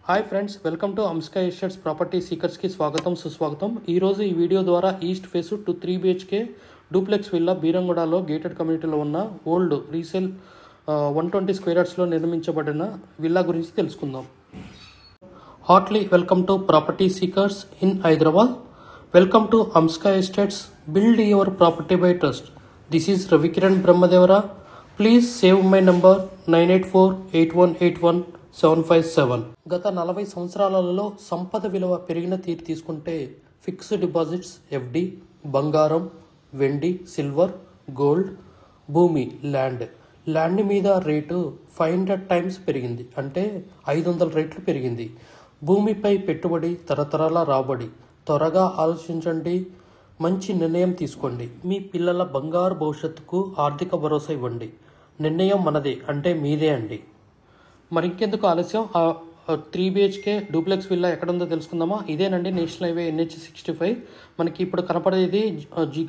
Hi friends, welcome to Amska estates property సీకర్స్కి స్వాగతం సుస్వాగతం. ఈరోజు ఈ వీడియో ద్వారా east face 3 BHK duplex villa బీరంగూడలో గేటెడ్ కమ్యూనిటీలో ఉన్న ఓల్డ్ రీసేల్ 120 స్క్వేర్ యార్డ్స్లో నిర్మించబడిన విల్లా గురించి తెలుసుకుందాం. Heartly welcome to property seekers in Hyderabad. Welcome to Amska estates, build your property by trust. This is Ravikiran Brahmadevara. Please save my number 9848181757. గత 40 సంవత్సరాలలో సంపద విలువ పెరిగిన తీరు తీసుకుంటే ఫిక్స్డ్ డిపాజిట్స్, FD, బంగారం, వెండి, సిల్వర్, గోల్డ్, భూమి, ల్యాండ్ మీద రేటు 500 టైమ్స్ పెరిగింది, అంటే 500 రెట్లు పెరిగింది. భూమిపై పెట్టుబడి తరతరాల రాబడి. త్వరగా ఆలోచించండి, మంచి నిర్ణయం తీసుకోండి. మీ పిల్లల బంగారు భవిష్యత్తుకు ఆర్థిక భరోసా ఇవ్వండి. నిర్ణయం మనదే, అంటే మీదే అండి. మరి ఇంకెందుకు ఆలస్యం, 3 BHK డూప్లెక్స్ విల్లా ఎక్కడుందో తెలుసుకుందామా? ఇదేనండి, నేషనల్ హైవే NH65. మనకి ఇప్పుడు కనపడేది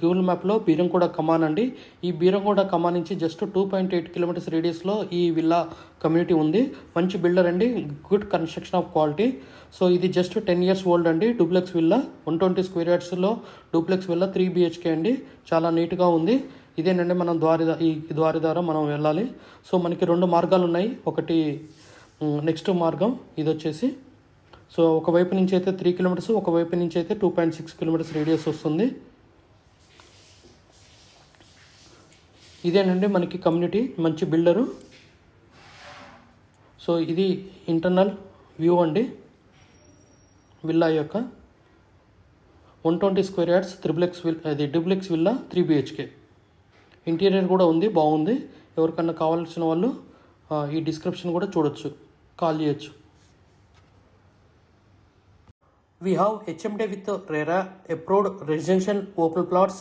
గూగుల్ మ్యాప్లో బీరంగూడ కమాన్ అండి. ఈ బీరంగూడ కమాన్ నుంచి జస్ట్ 2.8 కిలోమీటర్స్ రేడియస్లో ఈ విల్లా కమ్యూనిటీ ఉంది. మంచి బిల్డర్ అండి, good construction of quality. So ఇది జస్ట్ 10 years ఓల్డ్ అండి. డూప్లెక్స్ విల్లా 120 స్క్వేర్ యార్డ్స్లో డూప్లెక్స్ విల్లా 3 BHK అండి. చాలా నీట్గా ఉంది. ఇదేనండి, మనం ఈ ద్వారి ద్వారా మనం వెళ్ళాలి. సో మనకి 2 మార్గాలు ఉన్నాయి. ఒకటి నెక్స్ట్ మార్గం ఇది వచ్చేసి, సో ఒకవైపు నుంచి అయితే 3 కిలోమీటర్స్, ఒకవైపు నుంచి అయితే 2.6 కిలోమీటర్స్ రేడియస్ వస్తుంది. ఇదేనండి మనకి కమ్యూనిటీ, మంచి బిల్డరు. సో ఇది ఇంటర్నల్ వ్యూ అండి విల్లా యొక్క. 120 square yards duplex villa 3 BHK. Interior కూడా ఉంది, బాగుంది. ఎవరికన్నా కావాల్సిన వాళ్ళు ఈ డిస్క్రిప్షన్ కూడా చూడొచ్చు, కాల్ చేయొచ్చు. We have HMD with RERA approved residential open plots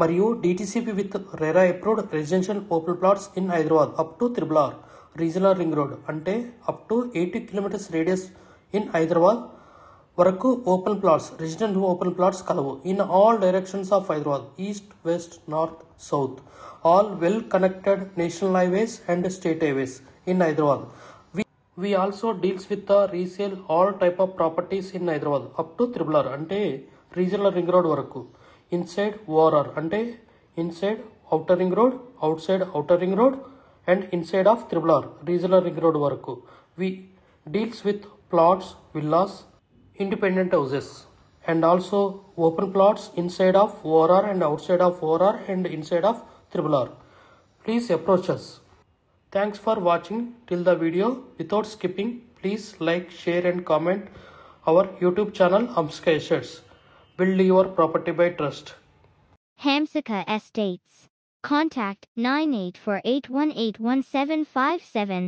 మరియు DTCP with RERA approved residential open plots in Hyderabad up to RRR regional ring road, అంటే up to 80 kilometers radius in Hyderabad వరకు open plots, resident open plots కలవు. In all directions of Hyderabad, east, west, north, south, all well connected national highways and state highways in Hyderabad. We also deals with the resale all type of properties in Hyderabad up to RRR, అంటే regional ring road వరకు. Inside ORR, అంటే inside outer ring road, outside outer ring road and inside of RRR regional ring road వరకు. We deals with plots, villas, independent houses and also open plots inside of ORR and outside of ORR and inside of RRR. Please approach us. Thanks for watching till the video. Without skipping, please like, share and comment our YouTube channel Hamsika Estates. Build your property by trust. Hamsika Estates. Contact 9848181757.